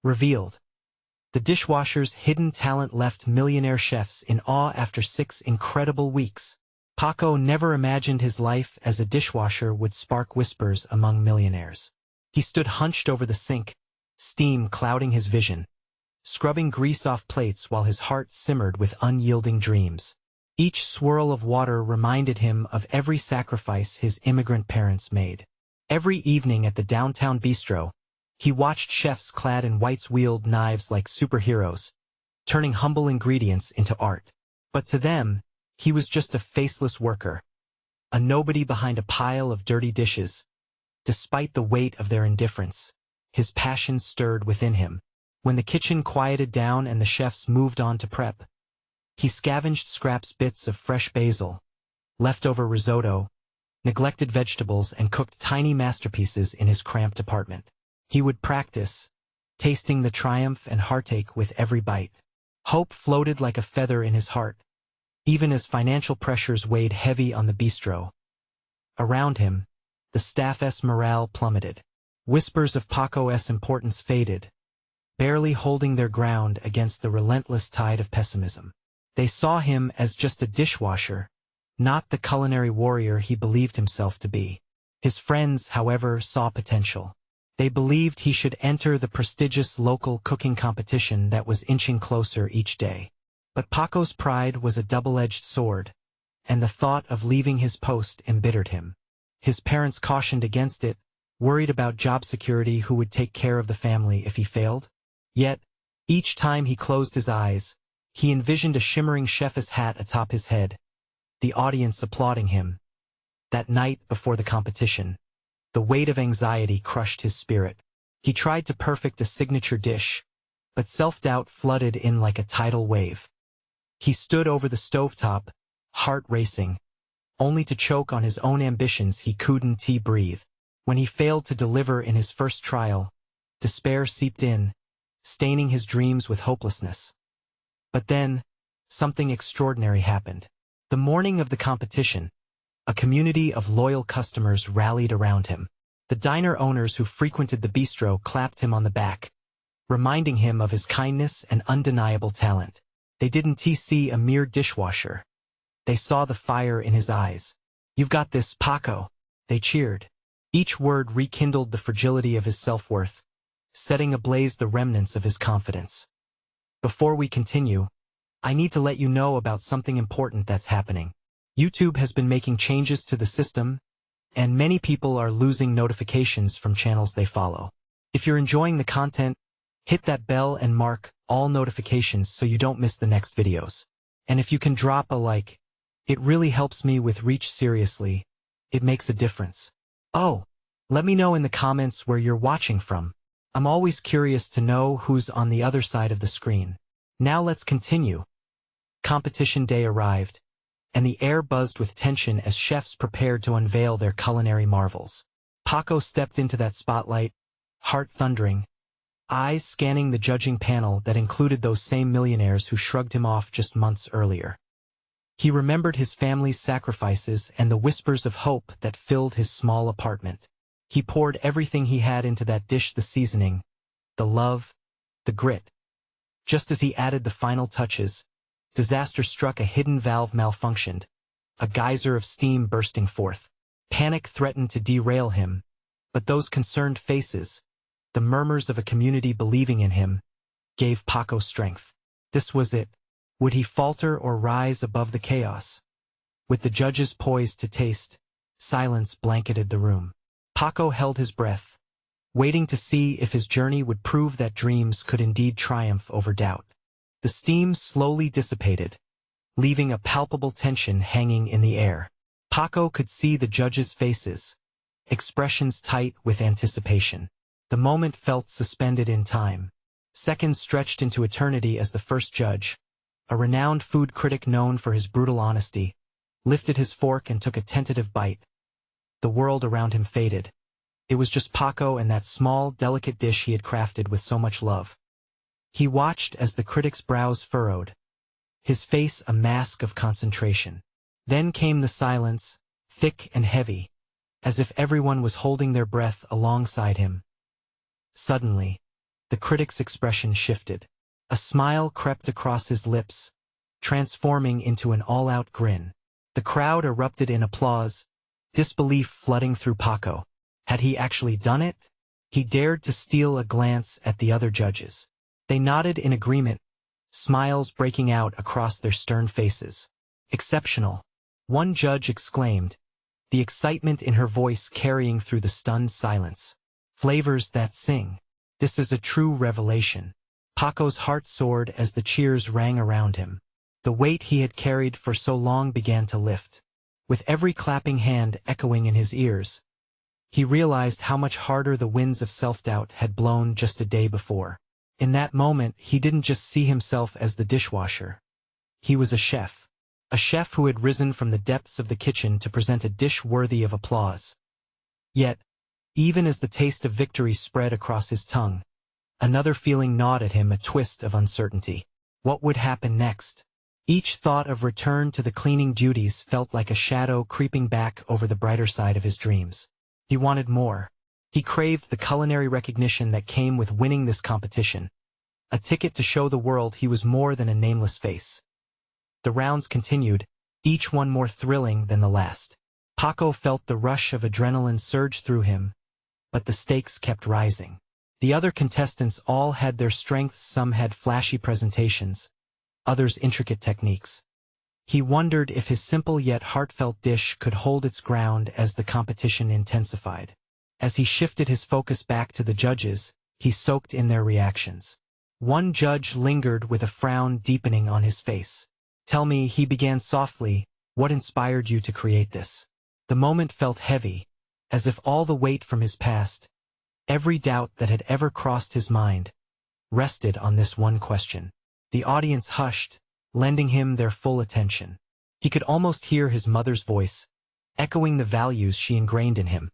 Revealed. The Dishwasher'S hidden talent left millionaire chefs in awe after 6 incredible weeks. Paco never imagined his life as a dishwasher would spark whispers among millionaires. He stood hunched over the sink, steam clouding his vision, scrubbing grease off plates while his heart simmered with unyielding dreams. Each swirl of water reminded him of every sacrifice his immigrant parents made. Every evening at the downtown bistro, he watched chefs clad in whites wield knives like superheroes, turning humble ingredients into art. But to them, he was just a faceless worker, a nobody behind a pile of dirty dishes. Despite the weight of their indifference, his passion stirred within him. When the kitchen quieted down and the chefs moved on to prep, he scavenged bits of fresh basil, leftover risotto, neglected vegetables, and cooked tiny masterpieces in his cramped apartment. He would practice, tasting the triumph and heartache with every bite. Hope floated like a feather in his heart, even as financial pressures weighed heavy on the bistro. Around him, the staff's morale plummeted. Whispers of Paco's importance faded, barely holding their ground against the relentless tide of pessimism. They saw him as just a dishwasher, not the culinary warrior he believed himself to be. His friends, however, saw potential. They believed he should enter the prestigious local cooking competition that was inching closer each day. But Paco's pride was a double-edged sword, and the thought of leaving his post embittered him. His parents cautioned against it, worried about job security, who would take care of the family if he failed. Yet, each time he closed his eyes, he envisioned a shimmering chef's hat atop his head, the audience applauding him. That night before the competition, the weight of anxiety crushed his spirit. He tried to perfect a signature dish, but self-doubt flooded in like a tidal wave. He stood over the stovetop, heart racing, only to choke on his own ambitions he couldn't breathe. When he failed to deliver in his first trial, despair seeped in, staining his dreams with hopelessness. But then, something extraordinary happened. The morning of the competition, a community of loyal customers rallied around him. The diner owners who frequented the bistro clapped him on the back, reminding him of his kindness and undeniable talent. They didn't see a mere dishwasher. They saw the fire in his eyes. "You've got this, Paco," they cheered. Each word rekindled the fragility of his self-worth, setting ablaze the remnants of his confidence. Before we continue, I need to let you know about something important that's happening. YouTube has been making changes to the system, and many people are losing notifications from channels they follow. If you're enjoying the content, hit that bell and mark all notifications so you don't miss the next videos. And if you can drop a like, it really helps me with reach. Seriously, it makes a difference. Oh, let me know in the comments where you're watching from. I'm always curious to know who's on the other side of the screen. Now let's continue. Competition day arrived, and the air buzzed with tension as chefs prepared to unveil their culinary marvels. Paco stepped into that spotlight, heart thundering, eyes scanning the judging panel that included those same millionaires who shrugged him off just months earlier. He remembered his family's sacrifices and the whispers of hope that filled his small apartment. He poured everything he had into that dish: the seasoning, the love, the grit. Just as he added the final touches, disaster struck. A hidden valve malfunctioned, a geyser of steam bursting forth. Panic threatened to derail him, but those concerned faces, the murmurs of a community believing in him, gave Paco strength. This was it. Would he falter or rise above the chaos? With the judges poised to taste, silence blanketed the room. Paco held his breath, waiting to see if his journey would prove that dreams could indeed triumph over doubt. The steam slowly dissipated, leaving a palpable tension hanging in the air. Paco could see the judges' faces, expressions tight with anticipation. The moment felt suspended in time. Seconds stretched into eternity as the first judge, a renowned food critic known for his brutal honesty, lifted his fork and took a tentative bite. The world around him faded. It was just Paco and that small, delicate dish he had crafted with so much love. He watched as the critic's brows furrowed, his face a mask of concentration. Then came the silence, thick and heavy, as if everyone was holding their breath alongside him. Suddenly, the critic's expression shifted. A smile crept across his lips, transforming into an all-out grin. The crowd erupted in applause, disbelief flooding through Paco. Had he actually done it? He dared to steal a glance at the other judges. They nodded in agreement, smiles breaking out across their stern faces. Exceptional. One judge exclaimed, the excitement in her voice carrying through the stunned silence. Flavors that sing. This is a true revelation. Paco's heart soared as the cheers rang around him. The weight he had carried for so long began to lift. With every clapping hand echoing in his ears, he realized how much harder the winds of self-doubt had blown just a day before. In that moment, he didn't just see himself as the dishwasher. He was a chef. A chef who had risen from the depths of the kitchen to present a dish worthy of applause. Yet, even as the taste of victory spread across his tongue, another feeling gnawed at him, a twist of uncertainty. What would happen next? Each thought of return to the cleaning duties felt like a shadow creeping back over the brighter side of his dreams. He wanted more. He craved the culinary recognition that came with winning this competition. A ticket to show the world he was more than a nameless face. The rounds continued, each one more thrilling than the last. Paco felt the rush of adrenaline surge through him, but the stakes kept rising. The other contestants all had their strengths, some had flashy presentations, others intricate techniques. He wondered if his simple yet heartfelt dish could hold its ground as the competition intensified. As he shifted his focus back to the judges, he soaked in their reactions. One judge lingered with a frown deepening on his face. "Tell me," he began softly, "what inspired you to create this?" The moment felt heavy, as if all the weight from his past, every doubt that had ever crossed his mind, rested on this one question. The audience hushed, lending him their full attention. He could almost hear his mother's voice, echoing the values she ingrained in him.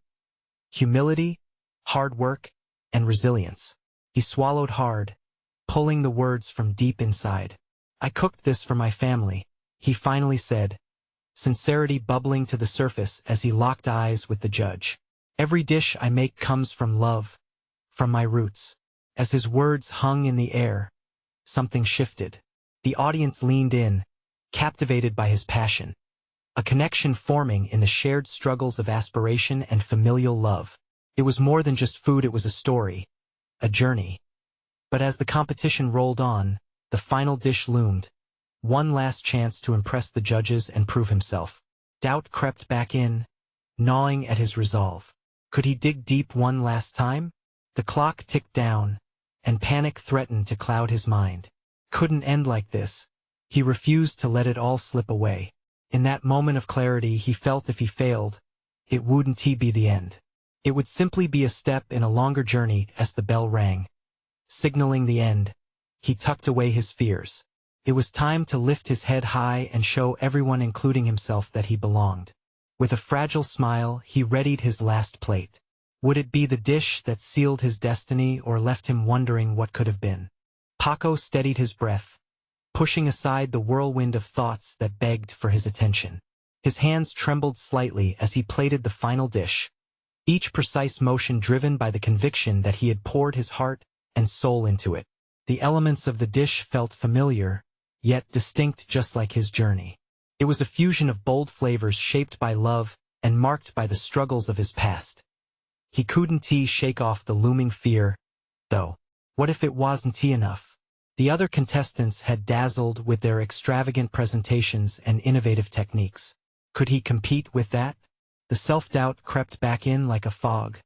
Humility, hard work, and resilience. He swallowed hard, pulling the words from deep inside. "I cooked this for my family," he finally said, sincerity bubbling to the surface as he locked eyes with the judge. "Every dish I make comes from love, from my roots." As his words hung in the air, something shifted. The audience leaned in, captivated by his passion. A connection forming in the shared struggles of aspiration and familial love. It was more than just food, it was a story, a journey. But as the competition rolled on, the final dish loomed. One last chance to impress the judges and prove himself. Doubt crept back in, gnawing at his resolve. Could he dig deep one last time? The clock ticked down, and panic threatened to cloud his mind. Couldn't end like this. He refused to let it all slip away. In that moment of clarity, he felt if he failed, it wouldn't be the end. It would simply be a step in a longer journey. As the bell rang, signaling the end, he tucked away his fears. It was time to lift his head high and show everyone, including himself, that he belonged. With a fragile smile, he readied his last plate. Would it be the dish that sealed his destiny or left him wondering what could have been? Paco steadied his breath, pushing aside the whirlwind of thoughts that begged for his attention. His hands trembled slightly as he plated the final dish, each precise motion driven by the conviction that he had poured his heart and soul into it. The elements of the dish felt familiar, yet distinct, just like his journey. It was a fusion of bold flavors shaped by love and marked by the struggles of his past. He couldn't shake off the looming fear, though. What if it wasn't enough? The other contestants had dazzled with their extravagant presentations and innovative techniques. Could he compete with that? The self-doubt crept back in like a fog,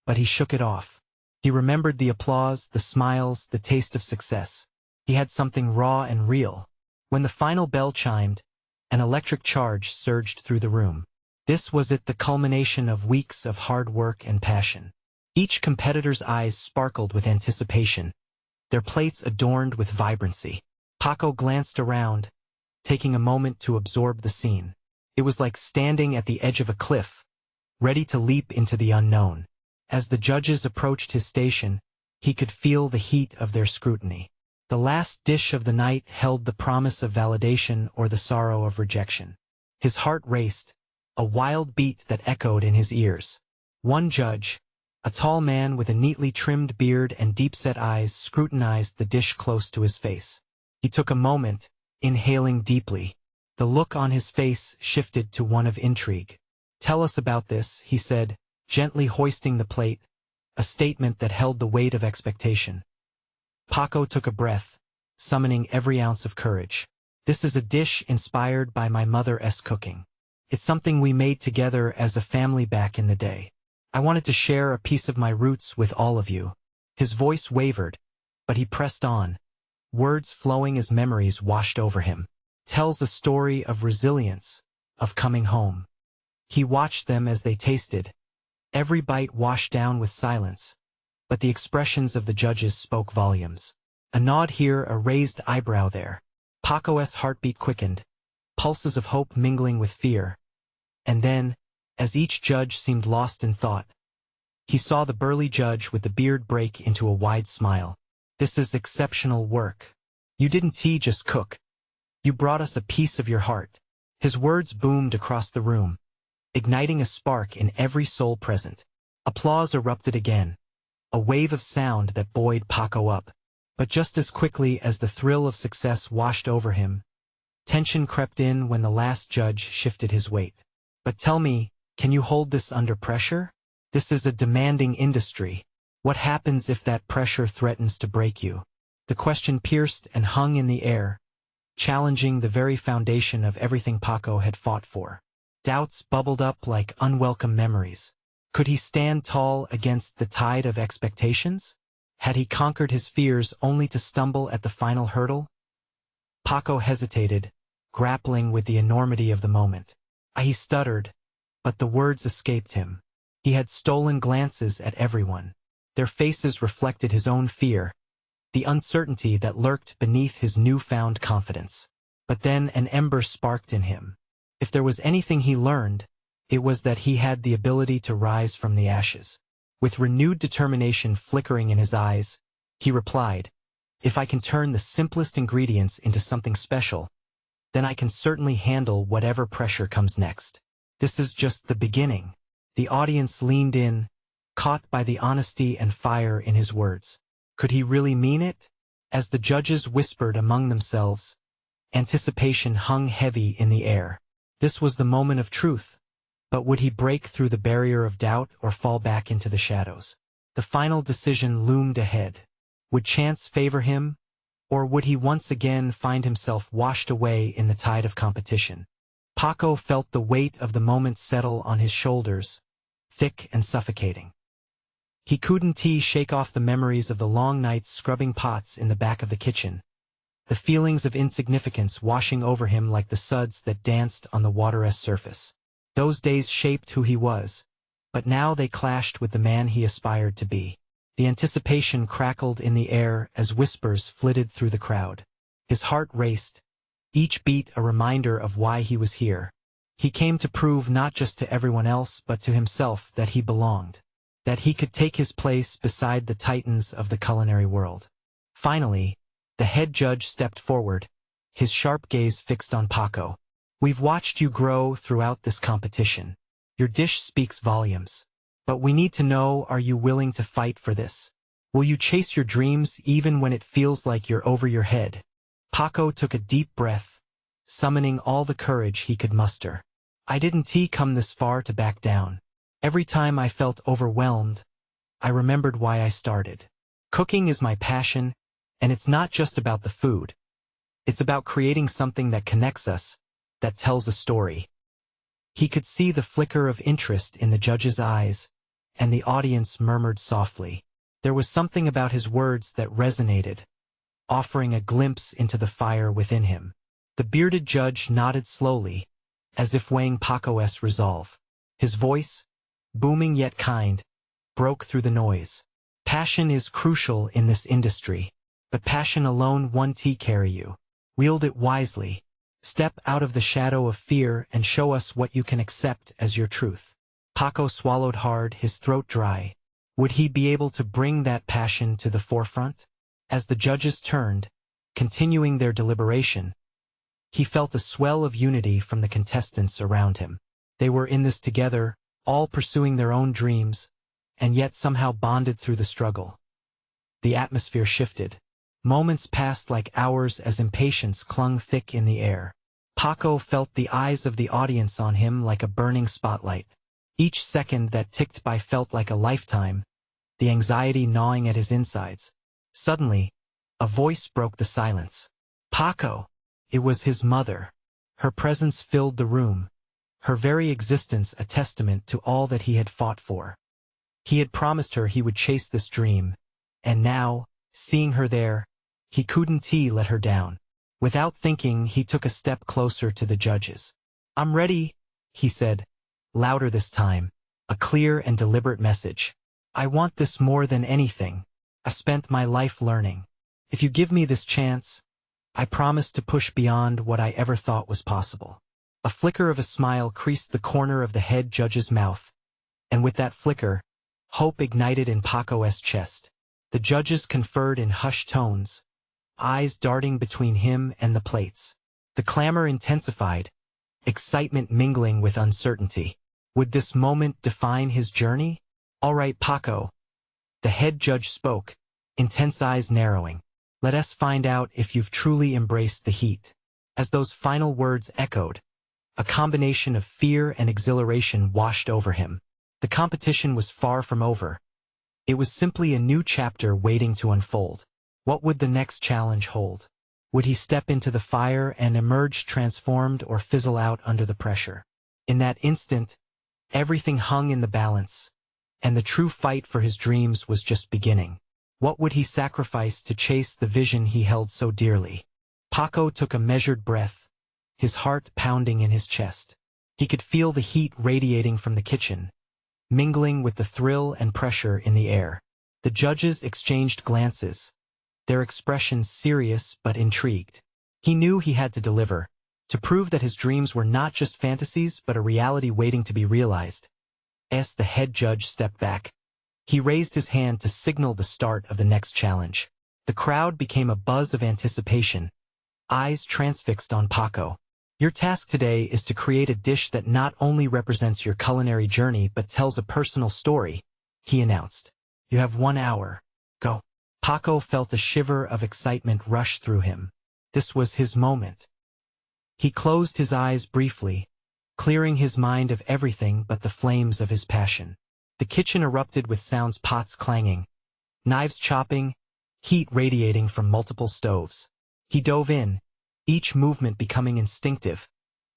but he shook it off. He remembered the applause, the smiles, the taste of success. He had something raw and real. When the final bell chimed, an electric charge surged through the room. This was the culmination of weeks of hard work and passion. Each competitor's eyes sparkled with anticipation, their plates adorned with vibrancy. Paco glanced around, taking a moment to absorb the scene. It was like standing at the edge of a cliff, ready to leap into the unknown. As the judges approached his station, he could feel the heat of their scrutiny. The last dish of the night held the promise of validation or the sorrow of rejection. His heart raced, a wild beat that echoed in his ears. One judge, A tall man with a neatly trimmed beard and deep-set eyes scrutinized the dish close to his face. He took a moment, inhaling deeply. The look on his face shifted to one of intrigue. "Tell us about this," he said, gently hoisting the plate, a statement that held the weight of expectation. Paco took a breath, summoning every ounce of courage. "This is a dish inspired by my mother's cooking. It's something we made together as a family back in the day. I wanted to share a piece of my roots with all of you." His voice wavered, but he pressed on, words flowing as memories washed over him. "Tells a story of resilience, of coming home." He watched them as they tasted, every bite washed down with silence, but the expressions of the judges spoke volumes. A nod here, a raised eyebrow there. Paco's heartbeat quickened, pulses of hope mingling with fear. And then, as each judge seemed lost in thought, he saw the burly judge with the beard break into a wide smile. "This is exceptional work. You didn't just cook. You brought us a piece of your heart." His words boomed across the room, igniting a spark in every soul present. Applause erupted again, a wave of sound that buoyed Paco up. But just as quickly as the thrill of success washed over him, tension crept in when the last judge shifted his weight. "But tell me, can you hold this under pressure? This is a demanding industry. What happens if that pressure threatens to break you?" The question pierced and hung in the air, challenging the very foundation of everything Paco had fought for. Doubts bubbled up like unwelcome memories. Could he stand tall against the tide of expectations? Had he conquered his fears only to stumble at the final hurdle? Paco hesitated, grappling with the enormity of the moment. He stuttered, but the words escaped him. He had stolen glances at everyone. Their faces reflected his own fear, the uncertainty that lurked beneath his newfound confidence. But then an ember sparked in him. If there was anything he learned, it was that he had the ability to rise from the ashes. With renewed determination flickering in his eyes, he replied, "If I can turn the simplest ingredients into something special, then I can certainly handle whatever pressure comes next." This is just the beginning. The audience leaned in, caught by the honesty and fire in his words. Could he really mean it? As the judges whispered among themselves, anticipation hung heavy in the air. This was the moment of truth. But would he break through the barrier of doubt or fall back into the shadows? The final decision loomed ahead. Would chance favor him, or would he once again find himself washed away in the tide of competition? Paco felt the weight of the moment settle on his shoulders, thick and suffocating. He couldn't shake off the memories of the long nights scrubbing pots in the back of the kitchen, the feelings of insignificance washing over him like the suds that danced on the water's surface. Those days shaped who he was, but now they clashed with the man he aspired to be. The anticipation crackled in the air as whispers flitted through the crowd. His heart raced, each beat a reminder of why he was here. He came to prove not just to everyone else but to himself that he belonged, that he could take his place beside the titans of the culinary world. Finally, the head judge stepped forward, his sharp gaze fixed on Paco. "We've watched you grow throughout this competition. Your dish speaks volumes. But we need to know, are you willing to fight for this? Will you chase your dreams even when it feels like you're over your head?" Paco took a deep breath, summoning all the courage he could muster. "I didn't come this far to back down. Every time I felt overwhelmed, I remembered why I started. Cooking is my passion, and it's not just about the food. It's about creating something that connects us, that tells a story." He could see the flicker of interest in the judge's eyes, and the audience murmured softly. There was something about his words that resonated, offering a glimpse into the fire within him. The bearded judge nodded slowly, as if weighing Paco's resolve. His voice, booming yet kind, broke through the noise. "Passion is crucial in this industry, but passion alone won't carry you. Wield it wisely. Step out of the shadow of fear and show us what you can accept as your truth." Paco swallowed hard, his throat dry. Would he be able to bring that passion to the forefront? As the judges turned, continuing their deliberation, he felt a swell of unity from the contestants around him. They were in this together, all pursuing their own dreams, and yet somehow bonded through the struggle. The atmosphere shifted. Moments passed like hours as impatience clung thick in the air. Paco felt the eyes of the audience on him like a burning spotlight. Each second that ticked by felt like a lifetime, the anxiety gnawing at his insides. Suddenly, a voice broke the silence. Paco! It was his mother. Her presence filled the room, her very existence a testament to all that he had fought for. He had promised her he would chase this dream, and now, seeing her there, he couldn't let her down. Without thinking, he took a step closer to the judges. "I'm ready," he said, louder this time, a clear and deliberate message. "I want this more than anything. I've spent my life learning. If you give me this chance, I promise to push beyond what I ever thought was possible." A flicker of a smile creased the corner of the head judge's mouth, and with that flicker, hope ignited in Paco's chest. The judges conferred in hushed tones, eyes darting between him and the plates. The clamor intensified, excitement mingling with uncertainty. Would this moment define his journey? "All right, Paco," the head judge spoke, intense eyes narrowing. "Let us find out if you've truly embraced the heat." As those final words echoed, a combination of fear and exhilaration washed over him. The competition was far from over. It was simply a new chapter waiting to unfold. What would the next challenge hold? Would he step into the fire and emerge transformed or fizzle out under the pressure? In that instant, everything hung in the balance, and the true fight for his dreams was just beginning. What would he sacrifice to chase the vision he held so dearly? Paco took a measured breath, his heart pounding in his chest. He could feel the heat radiating from the kitchen, mingling with the thrill and pressure in the air. The judges exchanged glances, their expressions serious but intrigued. He knew he had to deliver, to prove that his dreams were not just fantasies but a reality waiting to be realized. As the head judge stepped back, he raised his hand to signal the start of the next challenge. The crowd became a buzz of anticipation, eyes transfixed on Paco. "Your task today is to create a dish that not only represents your culinary journey but tells a personal story," he announced. "You have 1 hour. Go." Paco felt a shiver of excitement rush through him. This was his moment. He closed his eyes briefly, clearing his mind of everything but the flames of his passion. The kitchen erupted with sounds: pots clanging, knives chopping, heat radiating from multiple stoves. He dove in, each movement becoming instinctive,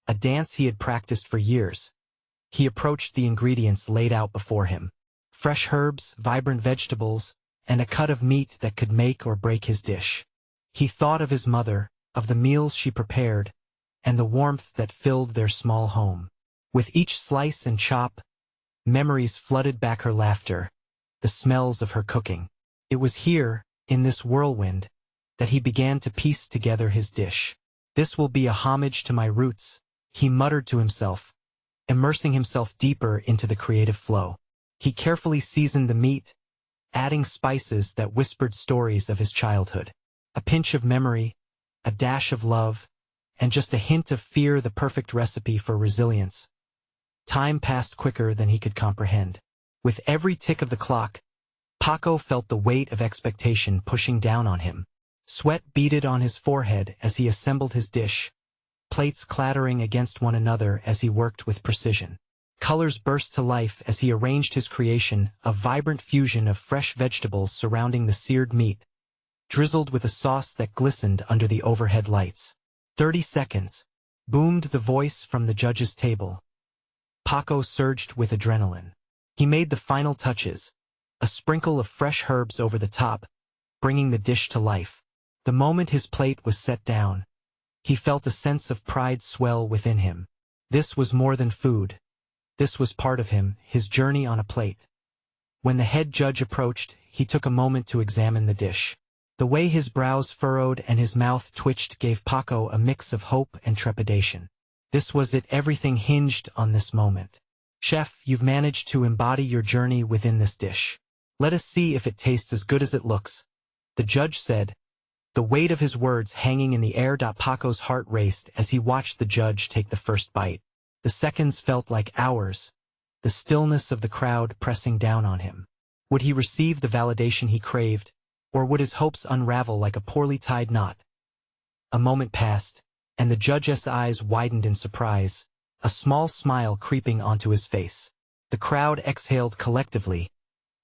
a dance he had practiced for years. He approached the ingredients laid out before him: fresh herbs, vibrant vegetables, and a cut of meat that could make or break his dish. He thought of his mother, of the meals she prepared, and the warmth that filled their small home. With each slice and chop, memories flooded back: her laughter, the smells of her cooking. It was here, in this whirlwind, that he began to piece together his dish. "This will be a homage to my roots," he muttered to himself, immersing himself deeper into the creative flow. He carefully seasoned the meat, adding spices that whispered stories of his childhood. A pinch of memory, a dash of love, and just a hint of fear, the perfect recipe for resilience. Time passed quicker than he could comprehend. With every tick of the clock, Paco felt the weight of expectation pushing down on him. Sweat beaded on his forehead as he assembled his dish, plates clattering against one another as he worked with precision. Colors burst to life as he arranged his creation, a vibrant fusion of fresh vegetables surrounding the seared meat, drizzled with a sauce that glistened under the overhead lights. 30 seconds, boomed the voice from the judge's table. Paco surged with adrenaline. He made the final touches, a sprinkle of fresh herbs over the top, bringing the dish to life. The moment his plate was set down, he felt a sense of pride swell within him. This was more than food. This was part of him, his journey on a plate. When the head judge approached, he took a moment to examine the dish. The way his brows furrowed and his mouth twitched gave Paco a mix of hope and trepidation. This was it, everything hinged on this moment. "Chef, you've managed to embody your journey within this dish. Let us see if it tastes as good as it looks," the judge said, the weight of his words hanging in the air. Paco's heart raced as he watched the judge take the first bite. The seconds felt like hours, the stillness of the crowd pressing down on him. Would he receive the validation he craved, or would his hopes unravel like a poorly tied knot? A moment passed, and the judge's eyes widened in surprise, a small smile creeping onto his face. The crowd exhaled collectively,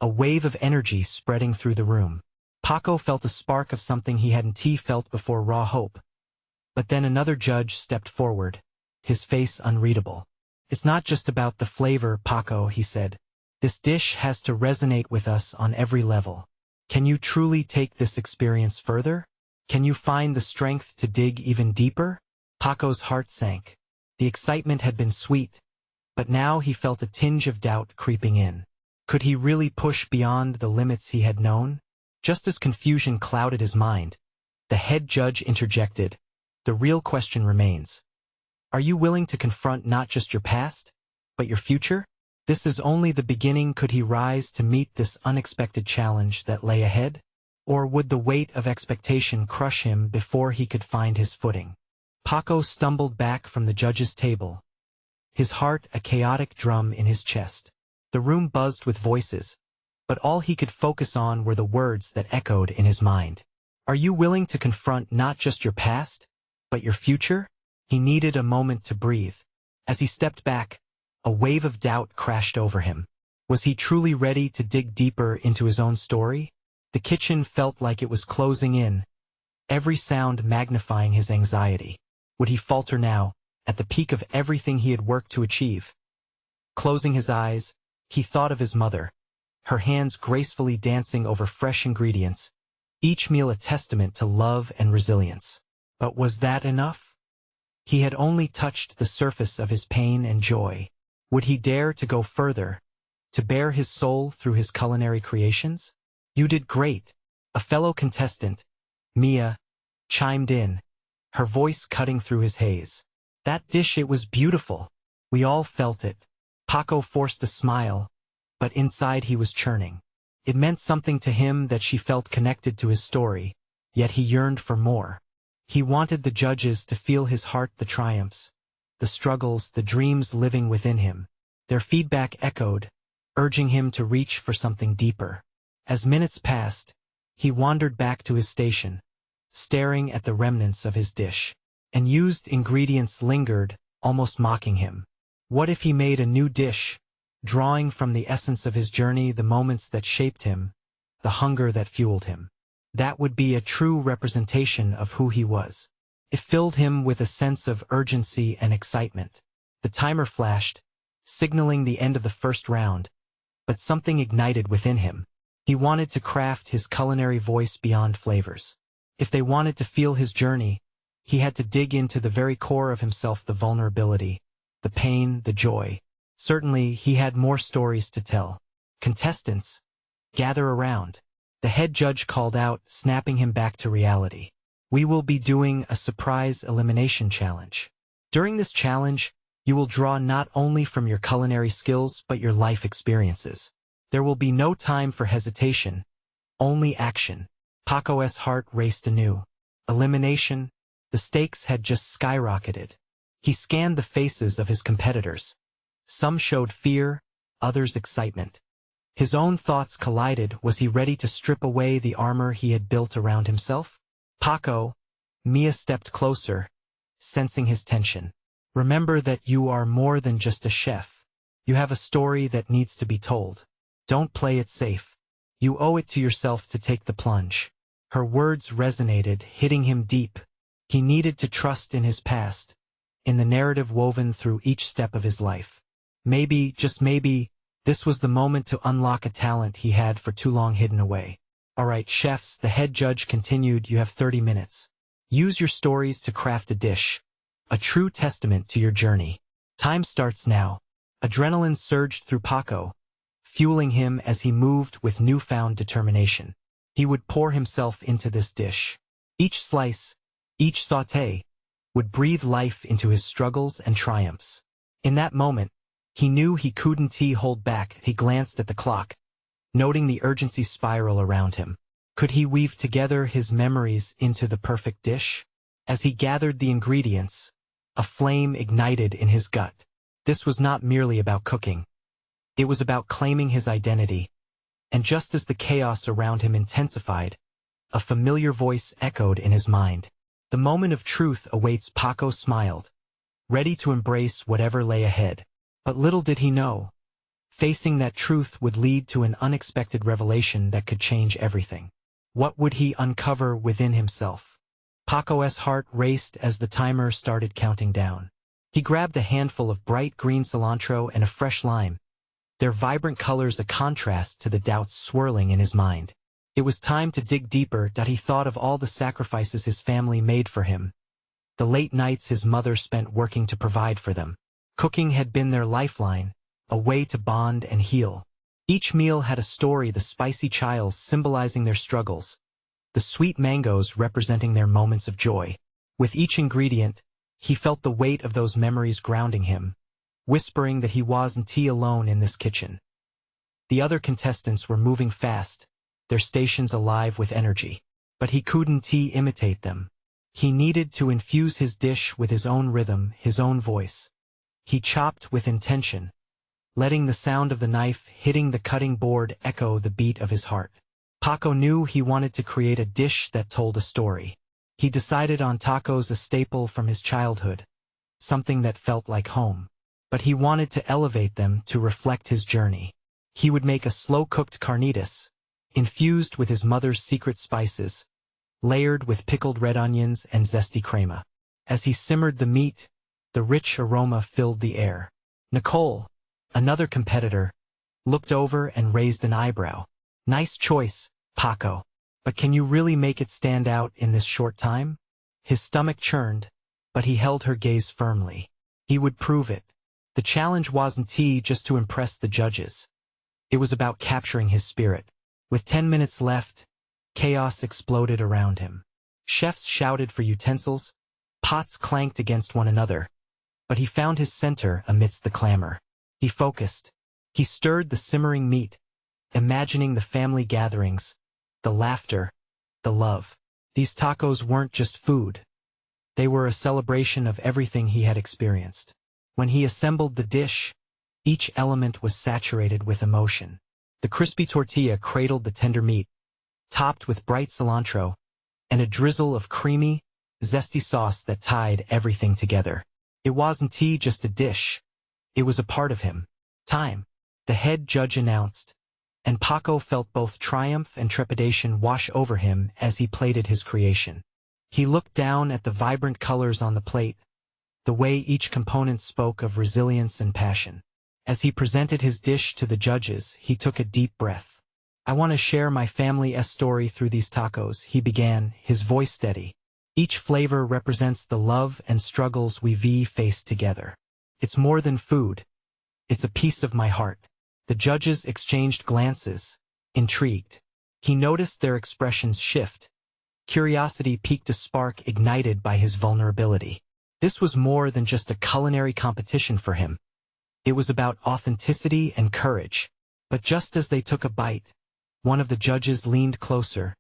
a wave of energy spreading through the room. Paco felt a spark of something he hadn't felt before: raw hope. But then another judge stepped forward, his face unreadable. "It's not just about the flavor, Paco," he said. "This dish has to resonate with us on every level. Can you truly take this experience further? Can you find the strength to dig even deeper?" Paco's heart sank. The excitement had been sweet, but now he felt a tinge of doubt creeping in. Could he really push beyond the limits he had known? Just as confusion clouded his mind, the head judge interjected, "The real question remains. Are you willing to confront not just your past, but your future? This is only the beginning." Could he rise to meet this unexpected challenge that lay ahead? Or would the weight of expectation crush him before he could find his footing? Paco stumbled back from the judge's table, his heart a chaotic drum in his chest. The room buzzed with voices, but all he could focus on were the words that echoed in his mind. Are you willing to confront not just your past, but your future? He needed a moment to breathe. As he stepped back, a wave of doubt crashed over him. Was he truly ready to dig deeper into his own story? The kitchen felt like it was closing in, every sound magnifying his anxiety. Would he falter now, at the peak of everything he had worked to achieve? Closing his eyes, he thought of his mother, her hands gracefully dancing over fresh ingredients, each meal a testament to love and resilience. But was that enough? He had only touched the surface of his pain and joy. Would he dare to go further, to bare his soul through his culinary creations? "You did great," a fellow contestant, Mia, chimed in, her voice cutting through his haze. "That dish, it was beautiful. We all felt it." Paco forced a smile, but inside he was churning. It meant something to him that she felt connected to his story, yet he yearned for more. He wanted the judges to feel his heart, the triumphs, the struggles, the dreams living within him. Their feedback echoed, urging him to reach for something deeper. As minutes passed, he wandered back to his station, staring at the remnants of his dish. Unused ingredients lingered, almost mocking him. What if he made a new dish, drawing from the essence of his journey, the moments that shaped him, the hunger that fueled him? That would be a true representation of who he was. It filled him with a sense of urgency and excitement. The timer flashed, signaling the end of the first round, but something ignited within him. He wanted to craft his culinary voice beyond flavors. If they wanted to feel his journey, he had to dig into the very core of himself, the vulnerability, the pain, the joy. Certainly, he had more stories to tell. "Contestants, gather around," the head judge called out, snapping him back to reality. "We will be doing a surprise elimination challenge. During this challenge, you will draw not only from your culinary skills but your life experiences. There will be no time for hesitation, only action." Paco's heart raced anew. Elimination, the stakes had just skyrocketed. He scanned the faces of his competitors. Some showed fear, others excitement. His own thoughts collided. Was he ready to strip away the armor he had built around himself? "Paco," Mia stepped closer, sensing his tension. "Remember that you are more than just a chef. You have a story that needs to be told. Don't play it safe. You owe it to yourself to take the plunge." Her words resonated, hitting him deep. He needed to trust in his past, in the narrative woven through each step of his life. Maybe, just maybe, this was the moment to unlock a talent he had for too long hidden away. "All right, chefs," the head judge continued, "you have 30 minutes. Use your stories to craft a dish, a true testament to your journey. Time starts now." Adrenaline surged through Paco, fueling him as he moved with newfound determination. He would pour himself into this dish. Each slice, each sauté, would breathe life into his struggles and triumphs. In that moment, he knew he couldn't hold back. He glanced at the clock, noting the urgency spiral around him. Could he weave together his memories into the perfect dish? As he gathered the ingredients, a flame ignited in his gut. This was not merely about cooking. It was about claiming his identity, And just as the chaos around him intensified, a familiar voice echoed in his mind. The moment of truth awaits. Paco smiled, ready to embrace whatever lay ahead. But little did he know, facing that truth would lead to an unexpected revelation that could change everything. What would he uncover within himself? Paco's heart raced as the timer started counting down. He grabbed a handful of bright green cilantro and a fresh lime, their vibrant colors a contrast to the doubts swirling in his mind. It was time to dig deeper. He thought of all the sacrifices his family made for him, the late nights his mother spent working to provide for them. Cooking had been their lifeline, a way to bond and heal. Each meal had a story, the spicy chiles symbolizing their struggles, the sweet mangoes representing their moments of joy. With each ingredient, he felt the weight of those memories grounding him, whispering that he wasn't alone in this kitchen. The other contestants were moving fast, their stations alive with energy. But he couldn't imitate them. He needed to infuse his dish with his own rhythm, his own voice. He chopped with intention, letting the sound of the knife hitting the cutting board echo the beat of his heart. Paco knew he wanted to create a dish that told a story. He decided on tacos, a staple from his childhood, something that felt like home. But he wanted to elevate them to reflect his journey. He would make a slow-cooked carnitas, infused with his mother's secret spices, layered with pickled red onions and zesty crema. As he simmered the meat, the rich aroma filled the air. Nicole, another competitor, looked over and raised an eyebrow. Nice choice, Paco. But can you really make it stand out in this short time? His stomach churned, but he held her gaze firmly. He would prove it. The challenge wasn't just to impress the judges. It was about capturing his spirit. With 10 minutes left, chaos exploded around him. Chefs shouted for utensils, pots clanked against one another, but he found his center amidst the clamor. He focused. He stirred the simmering meat, imagining the family gatherings, the laughter, the love. These tacos weren't just food. They were a celebration of everything he had experienced. When he assembled the dish, each element was saturated with emotion. The crispy tortilla cradled the tender meat, topped with bright cilantro, and a drizzle of creamy, zesty sauce that tied everything together. It wasn't just a dish. It was a part of him. Time, the head judge announced, and Paco felt both triumph and trepidation wash over him as he plated his creation. He looked down at the vibrant colors on the plate, the way each component spoke of resilience and passion. As he presented his dish to the judges, he took a deep breath. I want to share my family's story through these tacos, he began, his voice steady. Each flavor represents the love and struggles we've faced together. It's more than food. It's a piece of my heart. The judges exchanged glances, intrigued. He noticed their expressions shift. Curiosity piqued, a spark ignited by his vulnerability. This was more than just a culinary competition for him. It was about authenticity and courage. But just as they took a bite, one of the judges leaned closer,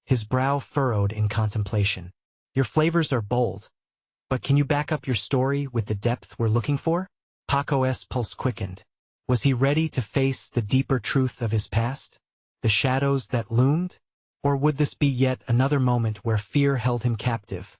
his brow furrowed in contemplation. Your flavors are bold, but can you back up your story with the depth we're looking for? Paco's pulse quickened. Was he ready to face the deeper truth of his past? The shadows that loomed? Or would this be yet another moment where fear held him captive?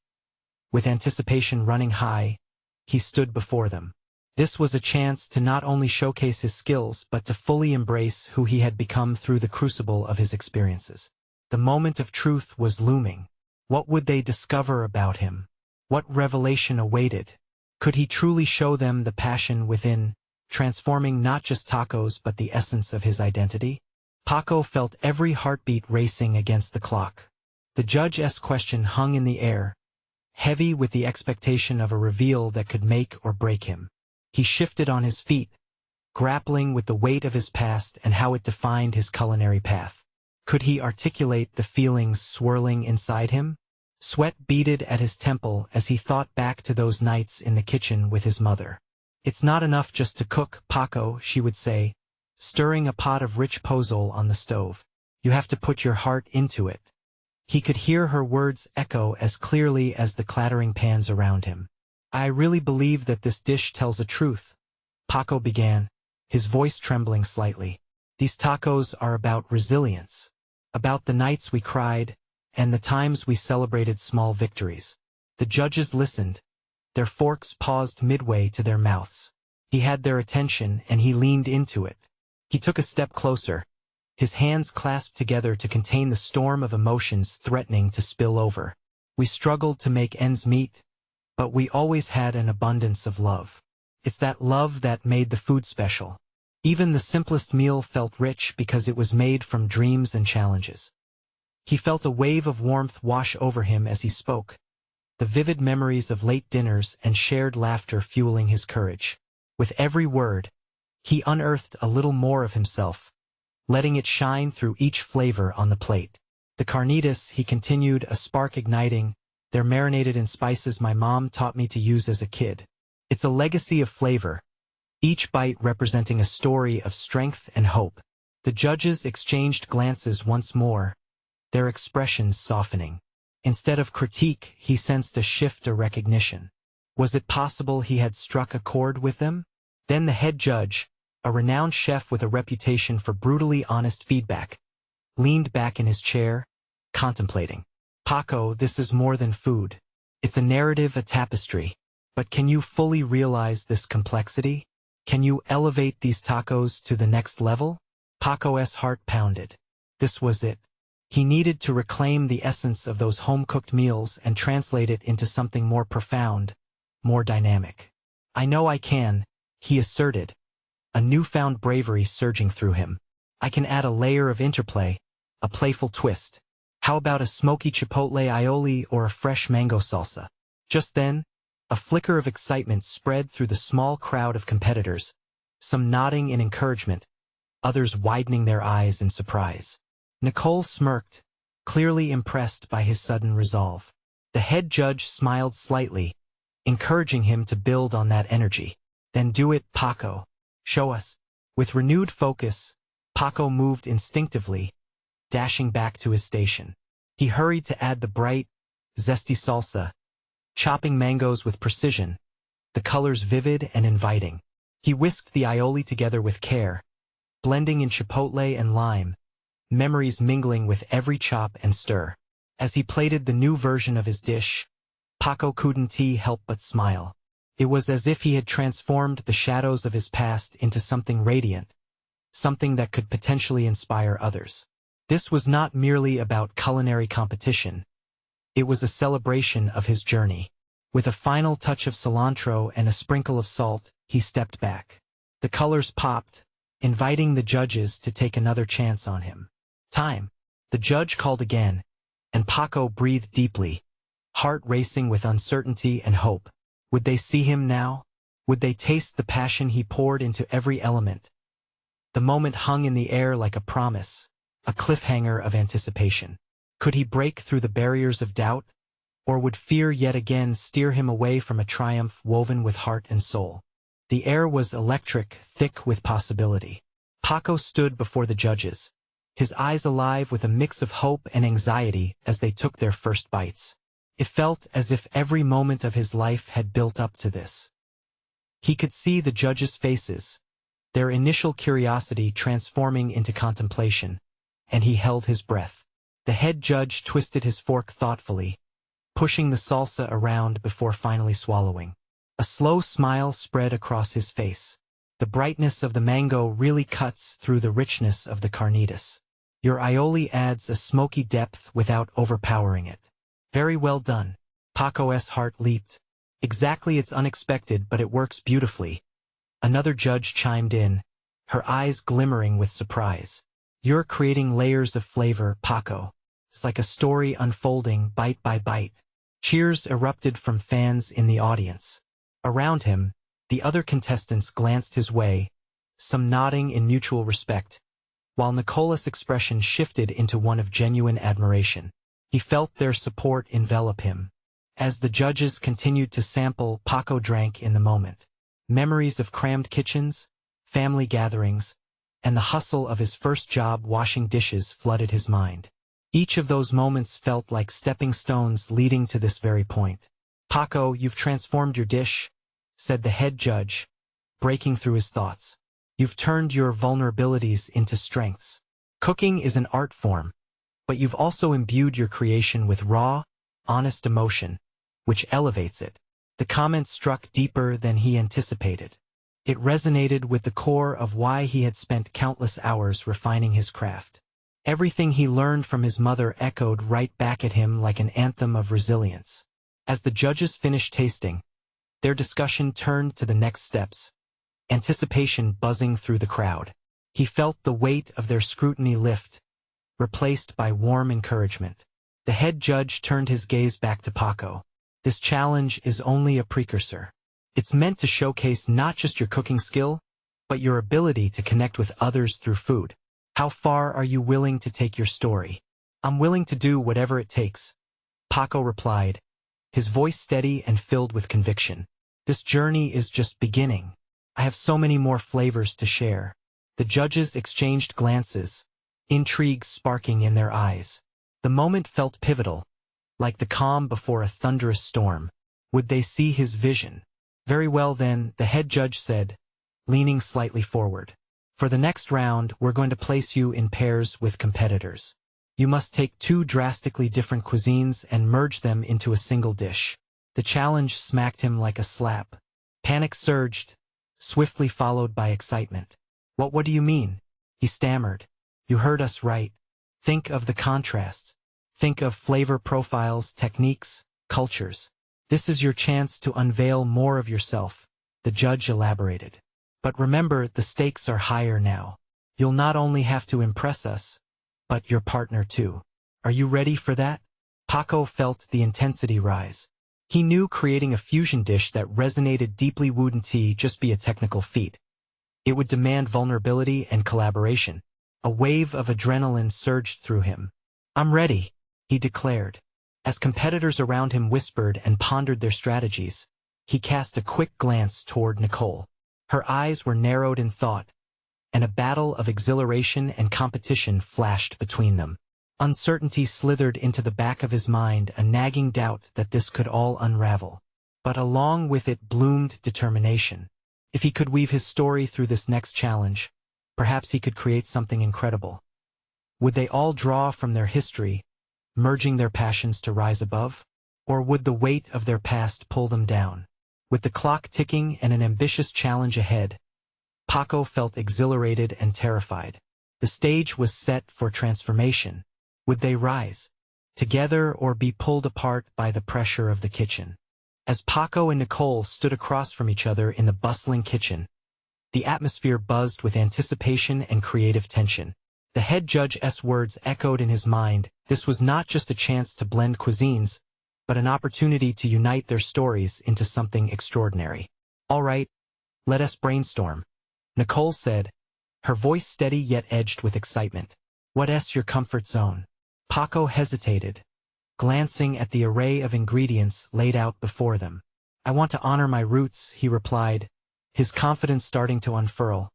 With anticipation running high, he stood before them. This was a chance to not only showcase his skills but to fully embrace who he had become through the crucible of his experiences. The moment of truth was looming. What would they discover about him? What revelation awaited? Could he truly show them the passion within, transforming not just tacos but the essence of his identity? Paco felt every heartbeat racing against the clock. The judge's question hung in the air, heavy with the expectation of a reveal that could make or break him. He shifted on his feet, grappling with the weight of his past and how it defined his culinary path. Could he articulate the feelings swirling inside him? Sweat beaded at his temple as he thought back to those nights in the kitchen with his mother. It's not enough just to cook, Paco, she would say, stirring a pot of rich pozole on the stove. You have to put your heart into it. He could hear her words echo as clearly as the clattering pans around him. I really believe that this dish tells a truth, Paco began, his voice trembling slightly. These tacos are about resilience, about the nights we cried, and the times we celebrated small victories. The judges listened, their forks paused midway to their mouths. He had their attention and he leaned into it. He took a step closer, his hands clasped together to contain the storm of emotions threatening to spill over. We struggled to make ends meet, but we always had an abundance of love. It's that love that made the food special. Even the simplest meal felt rich because it was made from dreams and challenges. He felt a wave of warmth wash over him as he spoke, the vivid memories of late dinners and shared laughter fueling his courage. With every word, he unearthed a little more of himself, letting it shine through each flavor on the plate. The carnitas, he continued, a spark igniting, they're marinated in spices my mom taught me to use as a kid. It's a legacy of flavor, each bite representing a story of strength and hope. The judges exchanged glances once more, their expressions softening. Instead of critique, he sensed a shift of recognition. Was it possible he had struck a chord with them? Then the head judge, a renowned chef with a reputation for brutally honest feedback, leaned back in his chair, contemplating. Paco, this is more than food. It's a narrative, a tapestry. But can you fully realize this complexity? Can you elevate these tacos to the next level? Paco's heart pounded. This was it. He needed to reclaim the essence of those home-cooked meals and translate it into something more profound, more dynamic. I know I can, he asserted, a newfound bravery surging through him. I can add a layer of interplay, a playful twist. How about a smoky chipotle aioli or a fresh mango salsa? Just then, a flicker of excitement spread through the small crowd of competitors, some nodding in encouragement, others widening their eyes in surprise. Nicole smirked, clearly impressed by his sudden resolve. The head judge smiled slightly, encouraging him to build on that energy. Then do it, Paco. Show us. With renewed focus, Paco moved instinctively, dashing back to his station. He hurried to add the bright, zesty salsa, chopping mangoes with precision, the colors vivid and inviting. He whisked the aioli together with care, blending in chipotle and lime, memories mingling with every chop and stir. As he plated the new version of his dish, Paco couldn't help but smile. It was as if he had transformed the shadows of his past into something radiant, something that could potentially inspire others. This was not merely about culinary competition. It was a celebration of his journey. With a final touch of cilantro and a sprinkle of salt, he stepped back. The colors popped, inviting the judges to take another chance on him. Time. The judge called again, and Paco breathed deeply, heart racing with uncertainty and hope. Would they see him now? Would they taste the passion he poured into every element? The moment hung in the air like a promise, a cliffhanger of anticipation. Could he break through the barriers of doubt? Or would fear yet again steer him away from a triumph woven with heart and soul? The air was electric, thick with possibility. Paco stood before the judges, his eyes alive with a mix of hope and anxiety as they took their first bites. It felt as if every moment of his life had built up to this. He could see the judges' faces, their initial curiosity transforming into contemplation, and he held his breath. The head judge twisted his fork thoughtfully, pushing the salsa around before finally swallowing. A slow smile spread across his face. The brightness of the mango really cuts through the richness of the carnitas. Your aioli adds a smoky depth without overpowering it. Very well done. Paco's heart leaped. Exactly, it's unexpected, but it works beautifully. Another judge chimed in, her eyes glimmering with surprise. You're creating layers of flavor, Paco. It's like a story unfolding bite by bite. Cheers erupted from fans in the audience. Around him, the other contestants glanced his way, some nodding in mutual respect, while Nicola's expression shifted into one of genuine admiration. He felt their support envelop him. As the judges continued to sample, Paco drank in the moment. Memories of crammed kitchens, family gatherings, and the hustle of his first job washing dishes flooded his mind. Each of those moments felt like stepping stones leading to this very point. Paco, you've transformed your dish, said the head judge, breaking through his thoughts. You've turned your vulnerabilities into strengths. Cooking is an art form, but you've also imbued your creation with raw, honest emotion, which elevates it. The comment struck deeper than he anticipated. It resonated with the core of why he had spent countless hours refining his craft. Everything he learned from his mother echoed right back at him like an anthem of resilience. As the judges finished tasting, their discussion turned to the next steps, anticipation buzzing through the crowd. He felt the weight of their scrutiny lift, replaced by warm encouragement. The head judge turned his gaze back to Paco. This challenge is only a precursor. It's meant to showcase not just your cooking skill, but your ability to connect with others through food. How far are you willing to take your story? I'm willing to do whatever it takes, Paco replied, his voice steady and filled with conviction. This journey is just beginning. I have so many more flavors to share. The judges exchanged glances, intrigue sparking in their eyes. The moment felt pivotal, like the calm before a thunderous storm. Would they see his vision? Very well then, the head judge said, leaning slightly forward. For the next round, we're going to place you in pairs with competitors. You must take two drastically different cuisines and merge them into a single dish. The challenge smacked him like a slap. Panic surged, swiftly followed by excitement. What do you mean? He stammered. You heard us right. Think of the contrasts. Think of flavor profiles, techniques, cultures. This is your chance to unveil more of yourself, the judge elaborated. But remember, the stakes are higher now. You'll not only have to impress us, but your partner too. Are you ready for that? Paco felt the intensity rise. He knew creating a fusion dish that resonated deeply wouldn't just be a technical feat. It would demand vulnerability and collaboration. A wave of adrenaline surged through him. I'm ready, he declared. As competitors around him whispered and pondered their strategies, he cast a quick glance toward Nicole. Her eyes were narrowed in thought, and a battle of exhilaration and competition flashed between them. Uncertainty slithered into the back of his mind, a nagging doubt that this could all unravel. But along with it bloomed determination. If he could weave his story through this next challenge, perhaps he could create something incredible. Would they all draw from their history, merging their passions to rise above? Or would the weight of their past pull them down? With the clock ticking and an ambitious challenge ahead, Paco felt exhilarated and terrified. The stage was set for transformation. Would they rise together or be pulled apart by the pressure of the kitchen? As Paco and Nicole stood across from each other in the bustling kitchen, the atmosphere buzzed with anticipation and creative tension. The head judge's words echoed in his mind. This was not just a chance to blend cuisines, but an opportunity to unite their stories into something extraordinary. All right, let us brainstorm, Nicole said, her voice steady yet edged with excitement. What's your comfort zone? Paco hesitated, glancing at the array of ingredients laid out before them. I want to honor my roots, he replied, his confidence starting to unfurl.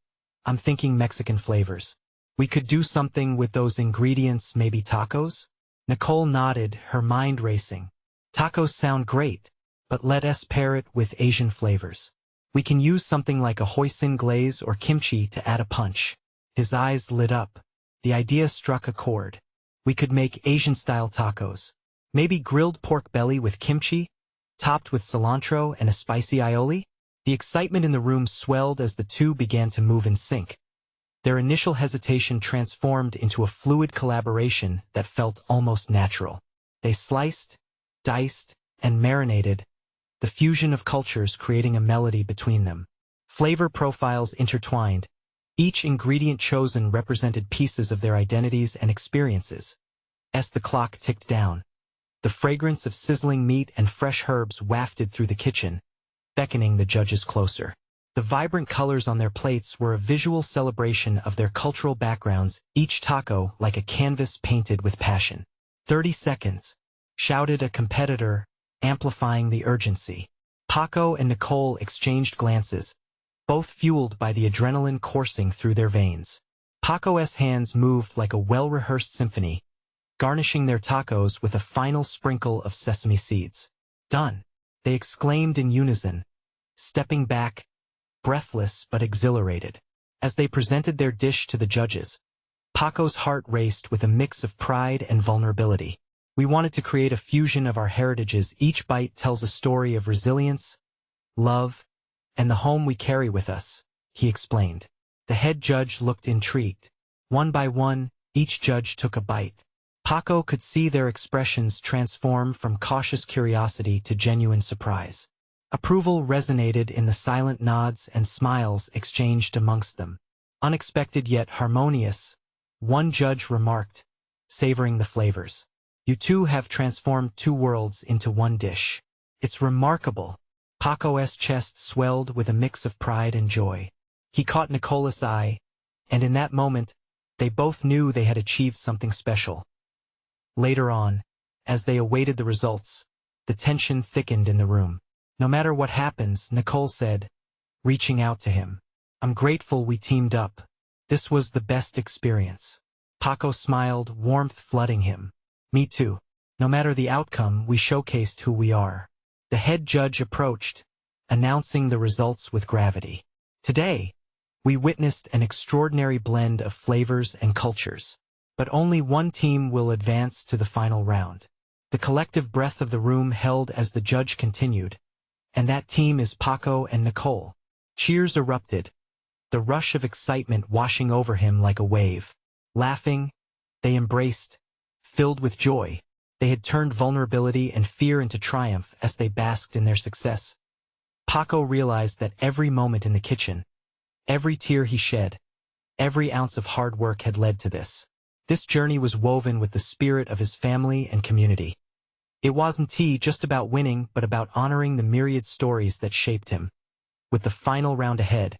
I'm thinking Mexican flavors. We could do something with those ingredients, maybe tacos? Nicole nodded, her mind racing. Tacos sound great, but let us pair it with Asian flavors. We can use something like a hoisin glaze or kimchi to add a punch. His eyes lit up. The idea struck a chord. We could make Asian-style tacos. Maybe grilled pork belly with kimchi, topped with cilantro and a spicy aioli? The excitement in the room swelled as the two began to move in sync. Their initial hesitation transformed into a fluid collaboration that felt almost natural. They sliced, diced, and marinated, the fusion of cultures creating a melody between them. Flavor profiles intertwined. Each ingredient chosen represented pieces of their identities and experiences. As the clock ticked down, the fragrance of sizzling meat and fresh herbs wafted through the kitchen, beckoning the judges closer. The vibrant colors on their plates were a visual celebration of their cultural backgrounds, each taco like a canvas painted with passion. 30 seconds, shouted a competitor, amplifying the urgency. Paco and Nicole exchanged glances, both fueled by the adrenaline coursing through their veins. Paco's hands moved like a well-rehearsed symphony, garnishing their tacos with a final sprinkle of sesame seeds. Done! They exclaimed in unison, stepping back, breathless but exhilarated. As they presented their dish to the judges, Paco's heart raced with a mix of pride and vulnerability. We wanted to create a fusion of our heritages. Each bite tells a story of resilience, love, and the home we carry with us, he explained. The head judge looked intrigued. One by one, each judge took a bite. Paco could see their expressions transform from cautious curiosity to genuine surprise. Approval resonated in the silent nods and smiles exchanged amongst them. Unexpected yet harmonious, one judge remarked, savoring the flavors. You two have transformed two worlds into one dish. It's remarkable. Paco's chest swelled with a mix of pride and joy. He caught Nicola's eye, and in that moment, they both knew they had achieved something special. Later on, as they awaited the results, the tension thickened in the room. No matter what happens, Nicole said, reaching out to him, I'm grateful we teamed up. This was the best experience. Paco smiled, warmth flooding him. Me too. No matter the outcome, we showcased who we are. The head judge approached, announcing the results with gravity. Today, we witnessed an extraordinary blend of flavors and cultures. But only one team will advance to the final round. The collective breath of the room held as the judge continued, and that team is Paco and Nicole. Cheers erupted, the rush of excitement washing over him like a wave. Laughing, they embraced, filled with joy. They had turned vulnerability and fear into triumph as they basked in their success. Paco realized that every moment in the kitchen, every tear he shed, every ounce of hard work had led to this. This journey was woven with the spirit of his family and community. It wasn't just about winning, but about honoring the myriad stories that shaped him. With the final round ahead,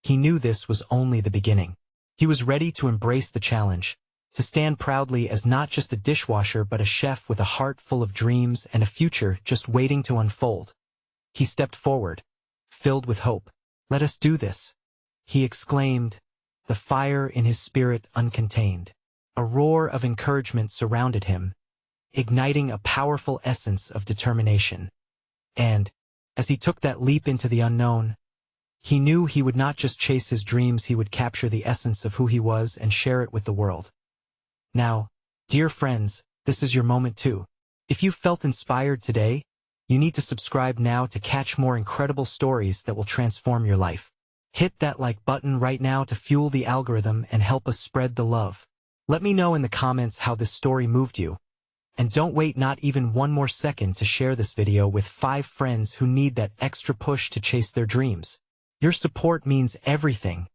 he knew this was only the beginning. He was ready to embrace the challenge, to stand proudly as not just a dishwasher but a chef with a heart full of dreams and a future just waiting to unfold. He stepped forward, filled with hope. Let us do this, he exclaimed, the fire in his spirit uncontained. A roar of encouragement surrounded him, igniting a powerful essence of determination. And, as he took that leap into the unknown, he knew he would not just chase his dreams, he would capture the essence of who he was and share it with the world. Now, dear friends, this is your moment too. If you felt inspired today, you need to subscribe now to catch more incredible stories that will transform your life. Hit that like button right now to fuel the algorithm and help us spread the love. Let me know in the comments how this story moved you. And don't wait not even one more second to share this video with 5 friends who need that extra push to chase their dreams. Your support means everything.